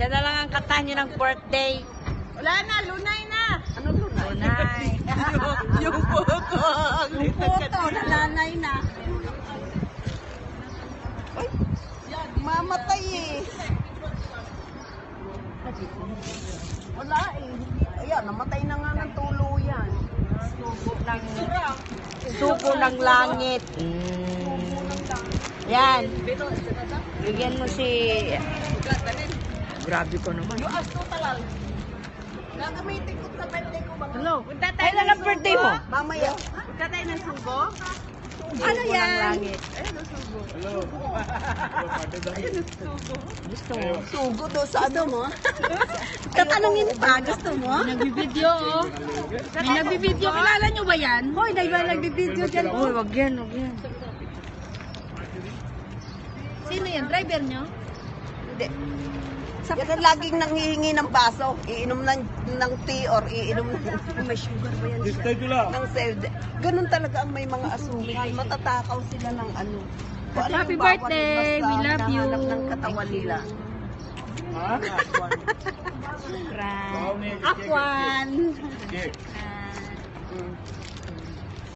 Siya na lang ang kanta niyo ng birthday. Wala na, lunay na. Ano lunay? Yung photo. Yung photo, nalanay na. Ay, mamatay eh. Wala eh. Ayan, namatay na nga ng tuluyan. Suko ng langit. Yan. Bigyan mo si... Grabe ko naman. Yung asto talal. Gagamitin ko sa birthday ko ba? Hello. Kailan ang birthday mo? Mamaya. Punta tayo ng sugo? Ano yan? Ng langit. Ayun ang sugo. Gusto mo? Sugo do sa ano mo? Tatanungin pa, gusto mo? Nagbibideo, oh. May nagbibideo. Kilala nyo ba yan? Hoy, dahil ba nagbibideo dyan? Uy, wag yan, wag yan. Sino yan? Driver nyo? Hindi. Yan ang laging nanghihingi ng baso. Iinom ng tea or iinom ng... May sugar ba yan? Ng selde. Ganun talaga ang may mga asukal. Matatakaw sila ng ano. Kung ano Happy yung bawat birthday! basta We love you! hinahanap ng katawan nila. Right. Afwan! Ah.